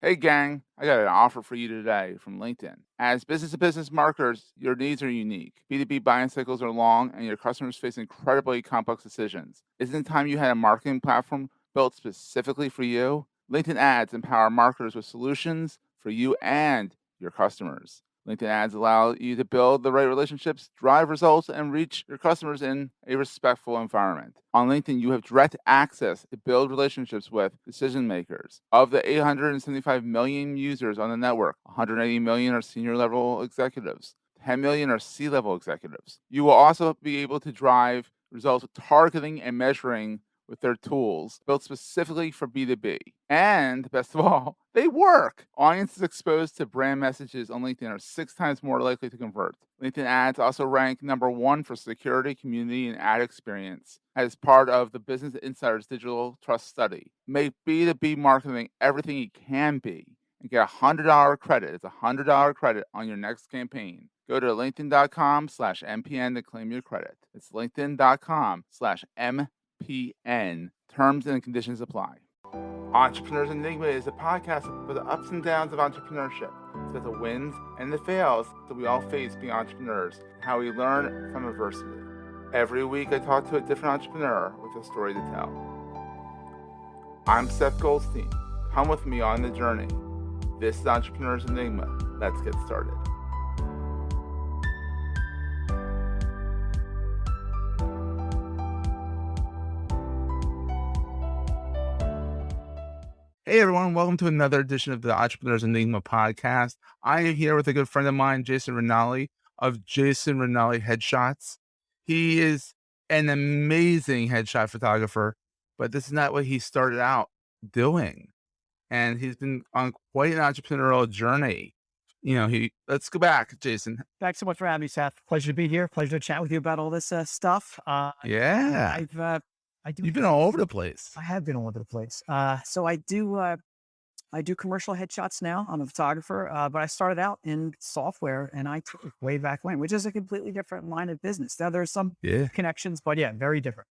Hey gang, I got an offer for you today from LinkedIn. As business to business marketers, your needs are unique. B2B buying cycles are long and your customers face incredibly complex decisions. Isn't it time you had a marketing platform built specifically for you? LinkedIn ads empower marketers with solutions for you and your customers. LinkedIn ads allow you to build the right relationships, drive results, and reach your customers in a respectful environment. On LinkedIn, you have direct access to build relationships with decision makers. Of the 875 million users on the network, 180 million are senior level executives. 10 million are C-level executives. You will also be able to drive results with targeting and measuring with their tools built specifically for B2B. And best of all, they work. Audiences exposed to brand messages on LinkedIn are 6 times more likely to convert. LinkedIn ads also rank #1 for security, community, and ad experience as part of the Business Insider's Digital Trust Study. Make B2B marketing everything it can be and get a $100 credit. It's a $100 credit on your next campaign. Go to linkedin.com/MPN to claim your credit. It's linkedin.com/MPN. Terms and conditions apply. Entrepreneurs Enigma is a podcast for the ups and downs of entrepreneurship. It's about the wins and the fails that we all face being entrepreneurs, and how we learn from adversity. Every week I talk to a different entrepreneur with a story to tell. I'm Seth Goldstein. Come with me on the journey. This is Entrepreneurs Enigma. Let's get started. Hey everyone, welcome to another edition of the Entrepreneurs Enigma podcast. I am here with a good friend of mine, Jason Ranalli of Jason Ranalli Headshots. He is an amazing headshot photographer, but this is not what he started out doing. And he's been on quite an entrepreneurial journey. Let's go back, Jason. Thanks so much for having me, Seth. Pleasure to be here. Pleasure to chat with you about all this stuff. Yeah, I do. you've been all over the place. I have been all over the place. So I do commercial headshots now. I'm a photographer, but I started out in software and IT way back when, which is a completely different line of business. Now there's some Yeah, connections, but yeah, very different.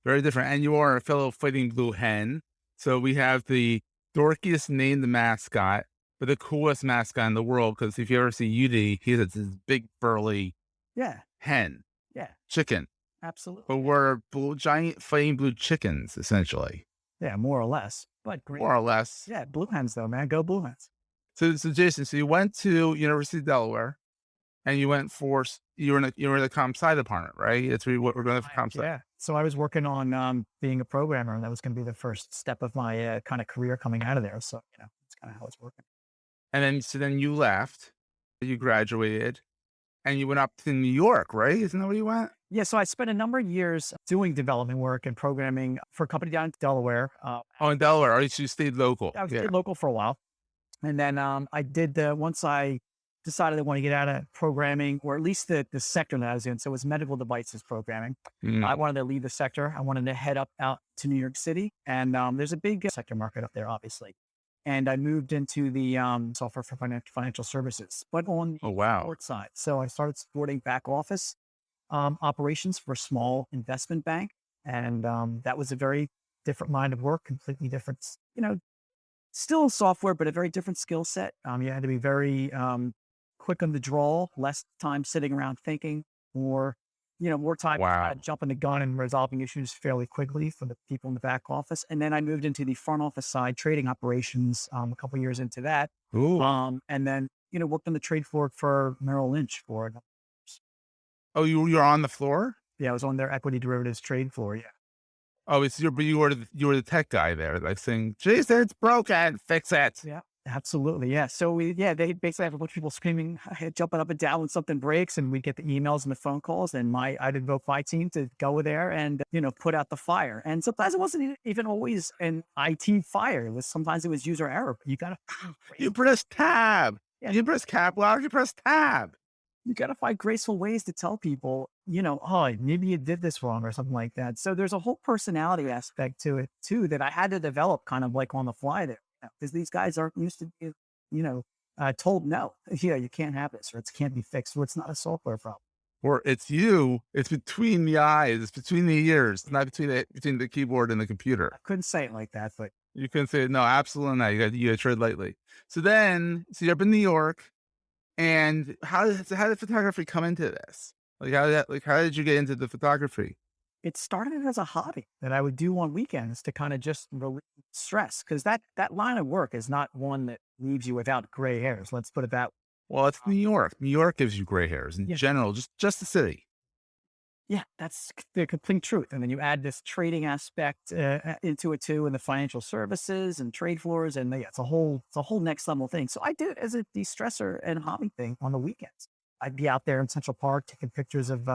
very different. And you are a fellow Fighting Blue Hen. So we have the dorkiest named mascot, but the coolest mascot in the world. Because if you ever see Udie, he's this big burly Yeah, hen, yeah, chicken. absolutely. But we're giant fighting blue chickens, essentially, Yeah, more or less. But great. more or less. Yeah, Blue Hens though, man. Go Blue Hens. So Jason, so you went to University of Delaware, and you went for you were in the comp sci department, right? That's what we're going for comp sci. Yeah. So I was working on being a programmer, and that was going to be the first step of my kind of career coming out of there. So, that's kind of how it's working. And then you left, you graduated, and you went up to New York, right? Isn't that where you went? Yeah. So I spent a number of years doing development work and programming for a company down in Delaware. Oh, in Delaware. Oh, so you stayed local. I was Yeah. local for a while. And then I did once I decided I want to get out of programming, or at least the sector that I was in. So it was medical devices programming. I Mm. wanted to leave the sector. I wanted to head up out to New York City. And there's a big sector market up there, obviously. And I moved into the software for financial services, but on the Oh, wow. support side. So I started supporting back office operations for a small investment bank. And that was a very different line of work, completely different, still software, but a very different skill set. You had to be very quick on the draw, less time sitting around thinking, more time Wow. jumping the gun and resolving issues fairly quickly for the people in the back office. And then I moved into the front office side, trading operations, a couple years into that. Ooh. And then, worked on the trade floor for Merrill Lynch for, Oh, you're on the floor? yeah, I was on their equity derivatives trade floor. Yeah. Oh, but you were the tech guy there, like saying, "Jason, it's broken, fix it." Yeah, absolutely. Yeah. So they basically have a bunch of people screaming, jumping up and down when something breaks, and we get the emails and the phone calls. And I'd invoke my team to go there and put out the fire. And sometimes it wasn't even always an IT fire. Sometimes it was user error. You gotta You press tab. yeah, You press cap lock. You press tab. you gotta find graceful ways to tell people, oh, maybe you did this wrong or something like that. So there's a whole personality aspect to it too that I had to develop kind of like on the fly there, because these guys aren't used to being, told no, yeah, you can't have this, or it can't be fixed, or it's not a software problem. Or it's you. It's between the eyes. It's between the ears. It's not between the keyboard and the computer. I couldn't say it like that, but You couldn't say no, absolutely not. You got to tread lightly. So you're up in New York, and how did photography come into this? How did you get into the photography? It started as a hobby that I would do on weekends to kind of just relieve stress because that line of work is not one that leaves you without gray hairs. Let's put it that way. Well, it's New York. New York gives you gray hairs in Yeah, general, just the city. yeah, that's the complete truth. And then you add this trading aspect into it too, and the financial services and trade floors, and yeah, it's a whole next level thing. So I did it as a de-stressor and hobby thing on the weekends. I'd be out there in Central Park taking pictures of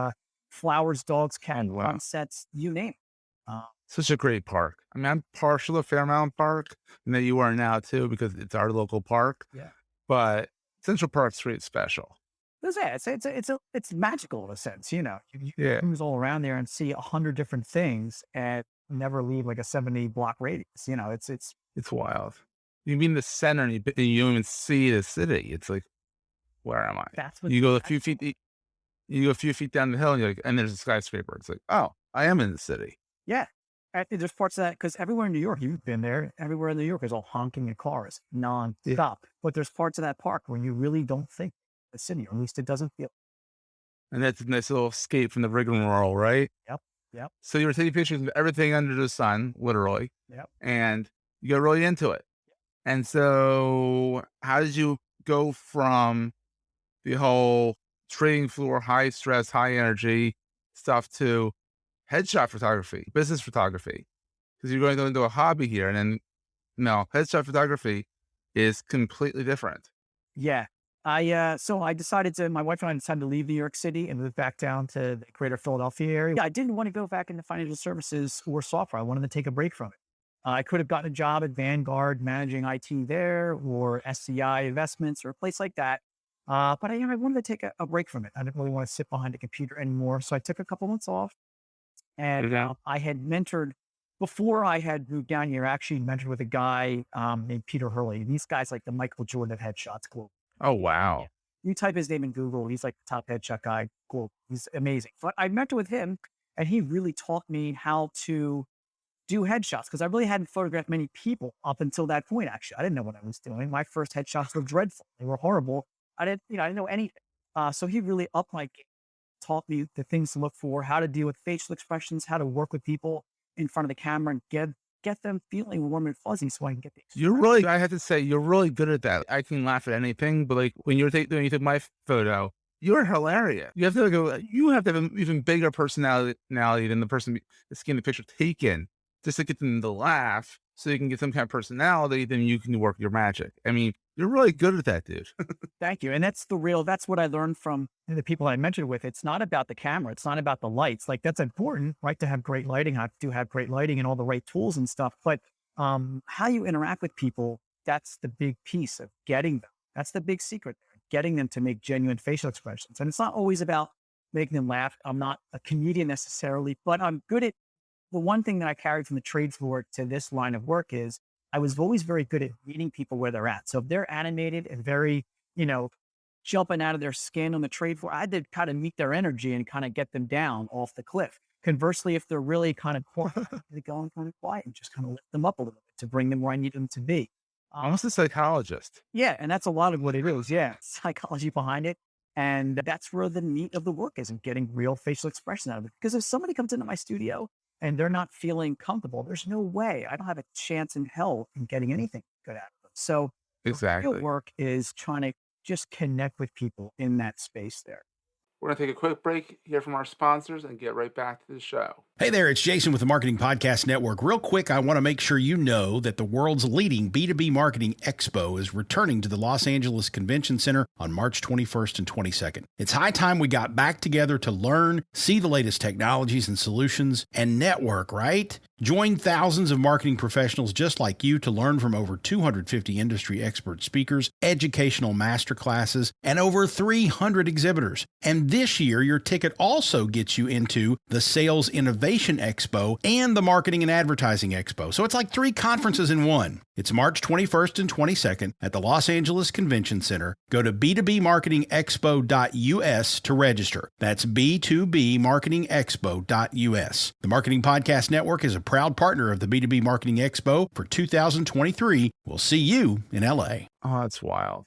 flowers, dogs, cats, Oh wow, sunsets, you name it. such a great park. I mean, I'm partial to Fairmount Park, and that you are now too because it's our local park. Yeah. But Central Park's pretty special. Yeah, it's magical in a sense, you know. You Yeah, cruise all around there and see 100 different things and never leave like a 70 block radius. You know, it's it's wild. You mean the center, and you don't even see the city. It's like, where am I? that's what's You go a few magical. feet. You go a few feet down the hill, and you're like, and there's a skyscraper. It's like, oh, I am in the city. Yeah. I think there's parts of that because everywhere in New York, you've been there, everywhere in New York is all honking of cars Yeah. nonstop. But there's parts of that park where you really don't think the city, or at least it doesn't feel. And that's a nice little escape from the rigmarole, right? Yep. Yep. So you were taking pictures of everything under the sun, literally, Yep. and you got really into it. And so, how did you go from the whole trading floor, high stress, high energy stuff to headshot photography, business photography? Because you're going to go into a hobby here, and then no, headshot photography is completely different. Yeah. So I decided to my wife and I decided to leave New York City and move back down to the greater Philadelphia area. Yeah, I didn't want to go back into financial services or software. I wanted to take a break from it. I could have gotten a job at Vanguard managing IT there or SCI investments or a place like that. But I wanted to take a break from it. I didn't really want to sit behind a computer anymore. So I took a couple months off and Yeah. I had mentored before I had moved down here, I actually mentored with a guy named Peter Hurley. These guys like the Michael Jordan of headshots global. Oh Yeah. wow. You type his name in Google, he's like the top headshot guy. Cool. He's amazing. But I mentored with him and he really taught me how to do headshots because I really hadn't photographed many people up until that point, actually. I didn't know what I was doing. My first headshots were dreadful. They were horrible. I didn't know anything. So he really upped my game, taught me the things to look for, how to deal with facial expressions, how to work with people in front of the camera and get them feeling warm and fuzzy so I can get the I have to say, you're really good at that. I can laugh at anything, but like when you took my photo, you're hilarious. You have to have an even bigger personality than the person that's getting the picture taken just to get them to laugh so you can get some kind of personality, then you can work your magic. I mean, you're really good at that, dude. Thank you. And that's what I learned from the people I mentioned with. It's not about the camera. It's not about the lights. Like that's important, right? To have great lighting. I do have great lighting and all the right tools and stuff. But how you interact with people, that's the big piece of getting them. That's the big secret there, getting them to make genuine facial expressions. And it's not always about making them laugh. I'm not a comedian necessarily, but I'm good at the one thing that I carried from the trade floor to this line of work is I was always very good at meeting people where they're at. So if they're animated and very, you know, jumping out of their skin on the trade floor, I had to kind of meet their energy and kind of get them down off the cliff. Conversely, if they're really kind of quiet, they go on kind of quiet and just kind of lift them up a little bit to bring them where I need them to be. Um, Almost a psychologist. yeah, and that's a lot of what it is. Yeah, psychology behind it. And that's where the meat of the work is and getting real facial expression out of it. Because if somebody comes into my studio and they're not feeling comfortable, there's no way I don't have a chance in hell in getting anything good out of them. So the real Exactly. work is trying to just connect with people in that space there. We're going to take a quick break, hear from our sponsors, and get right back to the show. Hey there, it's Jason with the Marketing Podcast Network. Real quick, I want to make sure you know that the world's leading B2B Marketing Expo is returning to the Los Angeles Convention Center on March 21st and 22nd. It's high time we got back together to learn, see the latest technologies and solutions, and network, right? Join thousands of marketing professionals just like you to learn from over 250 industry expert speakers, educational masterclasses, and over 300 exhibitors. And this year, your ticket also gets you into the Sales Innovation Innovation Expo and the Marketing and Advertising Expo. So it's like 3 conferences in one. It's March 21st and 22nd at the Los Angeles Convention Center. Go to b2bmarketingexpo.us to register. That's b2bmarketingexpo.us. The Marketing Podcast Network is a proud partner of the B2B Marketing Expo for 2023. We'll see you in LA. Oh, that's wild.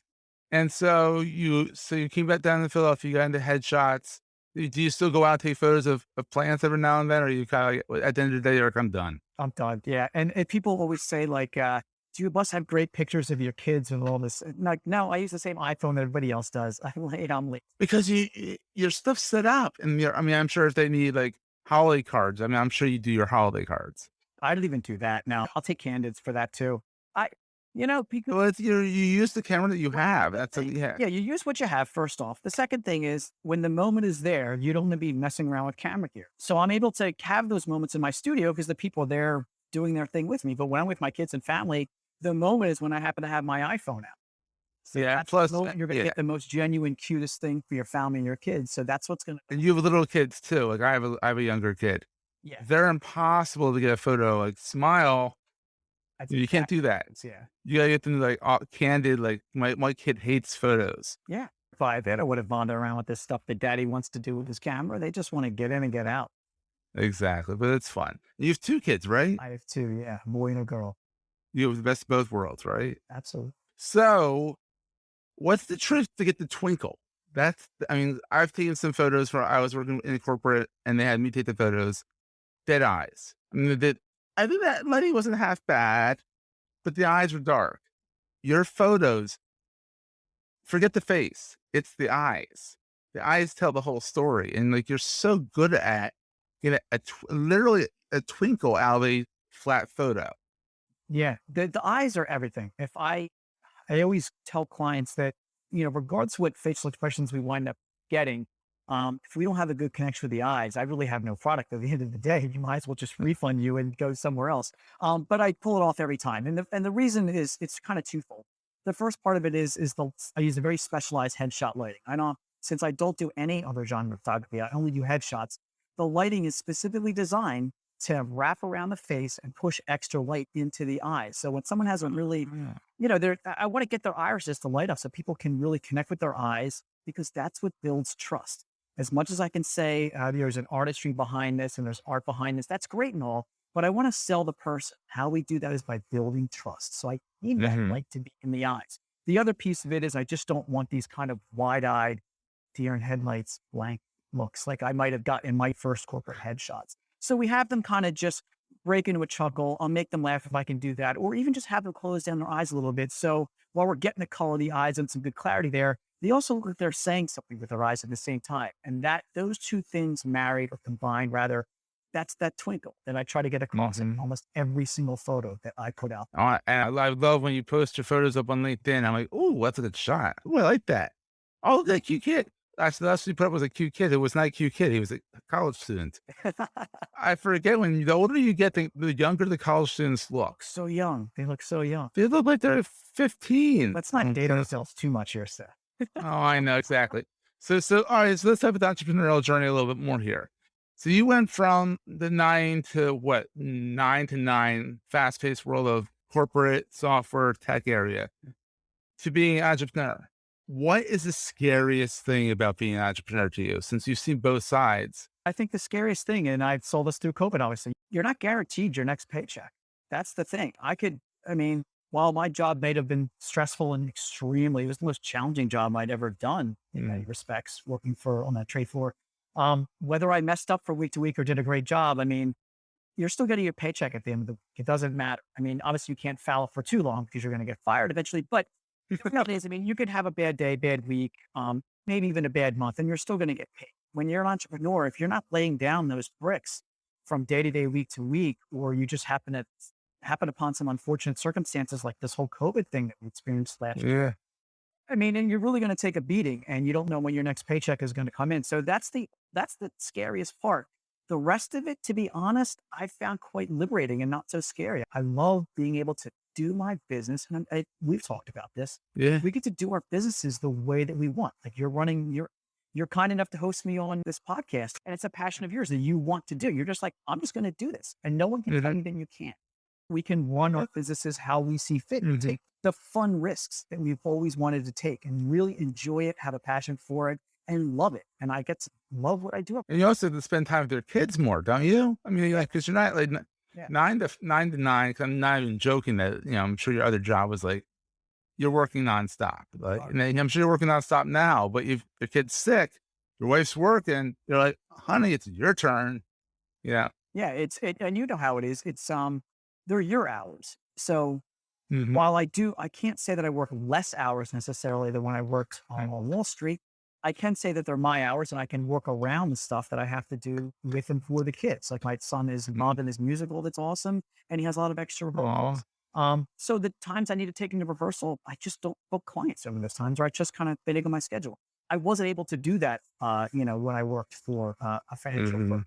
And so you came back down to Philadelphia, you got into headshots. Do you still go out and take photos of plants every now and then? Or you kind of like, at the end of the day, you're like, I'm done? I'm done. Yeah. And people always say like, do you must have great pictures of your kids and all this? And like, no, I use the same iPhone that everybody else does. I'm late. Because your stuff's set up. And I'm sure if they need like holiday cards, I'm sure you do your holiday cards. I don't even do that now. I'll take candids for that too. Because Well, you use the camera that you have. Yeah. yeah, you use what you have first off. The second thing is when the moment is there, you don't want to be messing around with camera gear. So I'm able to have those moments in my studio because the people are there doing their thing with me. But when I'm with my kids and family, the moment is when I happen to have my iPhone out. So Yeah. that's Plus, the moment you're going to get the most genuine, cutest thing for your family and your kids. So that's what's going to. and you have little kids too. Like I have a younger kid. Yeah, They're impossible to get a photo. Like smile. You can't do that. Yeah. You gotta get them like candid. Like my kid hates photos. Yeah. If I had, I would have wandered around with this stuff that daddy wants to do with his camera. They just want to get in and get out. Exactly, but it's fun. You have 2 kids, right? I have 2. Yeah. A boy and a girl. You have the best of both worlds, right? Absolutely. So, what's the trick to get the twinkle? I've taken some photos where I was working in a corporate and they had me take the photos. Dead eyes. I think that lighting wasn't half bad, but the eyes were dark. Your photos, forget the face. It's the eyes. The eyes tell the whole story. And like, you're so good at getting literally a twinkle out of a flat photo. Yeah. The eyes are everything. I always tell clients that, regardless of what facial expressions we wind up getting, if we don't have a good connection with the eyes, I really have no product. At the end of the day, you might as well just refund you and go somewhere else. But I pull it off every time. And the reason is it's kind of twofold. The first part of it is I use a very specialized headshot lighting. I know since I don't do any other genre of photography, I only do headshots. The lighting is specifically designed to wrap around the face and push extra light into the eyes. So when someone has a really, I want to get their irises to light up so people can really connect with their eyes because that's what builds trust. As much as I can say there's an artistry behind this and there's art behind this, that's great and all, but I want to sell the person. How we do that is by building trust. So I need that light to be in the eyes. The other piece of it is I just don't want these kind of wide-eyed deer in headlights blank looks like I might have got in my first corporate headshots. So we have them kind of just break into a chuckle. I'll make them laugh if I can do that, or even just have them close down their eyes a little bit. So while we're getting the color of the eyes and some good clarity there, they also look like they're saying something with their eyes at the same time. And those two things married or combined, rather, that's that twinkle that I try to get across in almost every single photo that I put out. And I love when you post your photos up on LinkedIn. I'm like, oh, that's a good shot. Oh, I like that. Oh, that cute kid. Actually, the last you put up was a cute kid. It was not a cute kid. He was a college student. I forget the older you get, the younger the college students look. So young. They look so young. They look like they're 15. Let's not date ourselves too much here, Seth. Oh, I know. Exactly. So, all right. So let's have the entrepreneurial journey a little bit more here. So you went from the 9 to 9 fast-paced world of corporate software tech area to being an entrepreneur. What is the scariest thing about being an entrepreneur to you, since you've seen both sides? I think the scariest thing, and I saw this through COVID, obviously, you're not guaranteed your next paycheck. That's the thing. While my job may have been stressful and it was the most challenging job I'd ever done in many respects, working on that trade floor. Whether I messed up from week to week or did a great job, you're still getting your paycheck at the end of the week. It doesn't matter. Obviously you can't foul for too long because you're going to get fired eventually, but nowadays, you could have a bad day, bad week, maybe even a bad month, and you're still going to get paid. When you're an entrepreneur, if you're not laying down those bricks from day to day, week to week, or you just happen upon some unfortunate circumstances like this whole COVID thing that we experienced last year. And you're really going to take a beating and you don't know when your next paycheck is going to come in. So that's the scariest part. The rest of it, to be honest, I found quite liberating and not so scary. I love being able to do my business. And we've talked about this. Yeah. We get to do our businesses the way that we want. Like you're running you're kind enough to host me on this podcast, and it's a passion of yours that you want to do. You're just like, I'm just going to do this, and no one can tell me that you can't. We can run our businesses how we see fit and take the fun risks that we've always wanted to take and really enjoy it, have a passion for it, and love it. And I get to love what I do. And you also have to spend time with your kids more, don't you? I mean, like, because you're not like Yeah. 9 to 9. 'Cause I'm not even joking that, I'm sure your other job was like, you're working nonstop. Like, and then I'm sure you're working nonstop now, but if your kid's sick, your wife's working, you're like, honey, it's your turn. Yeah. Yeah, and you know how it is. They're your hours. So Mhm. while I can't say that I work less hours necessarily than when I worked on Wall Street. I can say that they're my hours and I can work around the stuff that I have to do with and for the kids. Like my son is involved in his musical that's awesome, and he has a lot of extra Aw. so the times I need to take into reversal, I just don't book clients over those times, or I just kind of finagle my schedule. I wasn't able to do that, when I worked for a financial firm.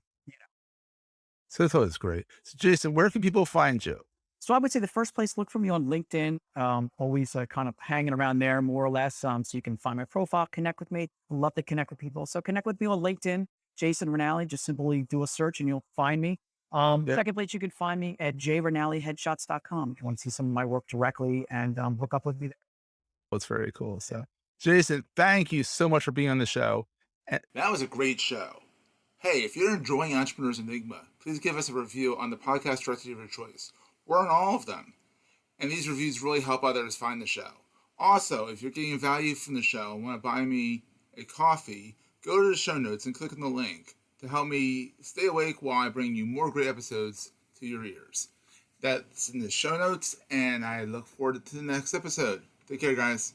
So it's always great. So Jason, where can people find you? So I would say the first place, look for me on LinkedIn. Always kind of hanging around there more or less. So you can find my profile, connect with me. Love to connect with people. So connect with me on LinkedIn, Jason Ranalli. Just simply do a search and you'll find me. Second place, you can find me at jranalliheadshots.com if you want to see some of my work directly and hook up with me there. That's very cool. So Jason, thank you so much for being on the show. And that was a great show. Hey, if you're enjoying Entrepreneurs Enigma, please give us a review on the podcast directory of your choice. We're on all of them. And these reviews really help others find the show. Also, if you're getting value from the show and want to buy me a coffee, go to the show notes and click on the link to help me stay awake while I bring you more great episodes to your ears. That's in the show notes, and I look forward to the next episode. Take care, guys.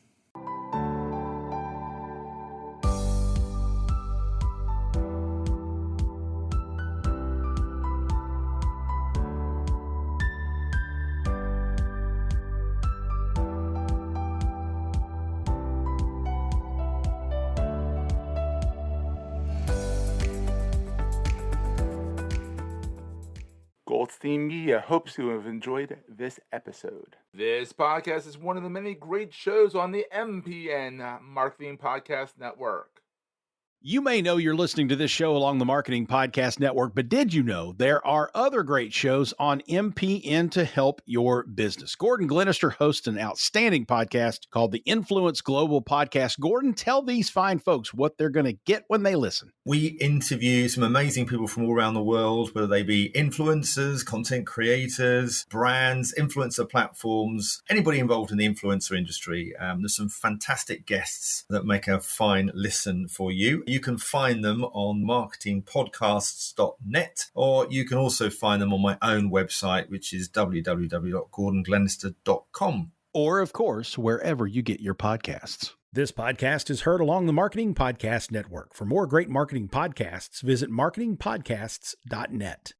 Goldstein Media hopes you have enjoyed this episode. This podcast is one of the many great shows on the MPN Marketing Podcast Network. You may know you're listening to this show along the Marketing Podcast Network, but did you know there are other great shows on MPN to help your business? Gordon Glenister hosts an outstanding podcast called the Influence Global Podcast. Gordon, tell these fine folks what they're going to get when they listen. We interview some amazing people from all around the world, whether they be influencers, content creators, brands, influencer platforms, anybody involved in the influencer industry. There's some fantastic guests that make a fine listen for you. You can find them on marketingpodcasts.net, or you can also find them on my own website, which is www.gordonglenister.com. Or, of course, wherever you get your podcasts. This podcast is heard along the Marketing Podcast Network. For more great marketing podcasts, visit marketingpodcasts.net.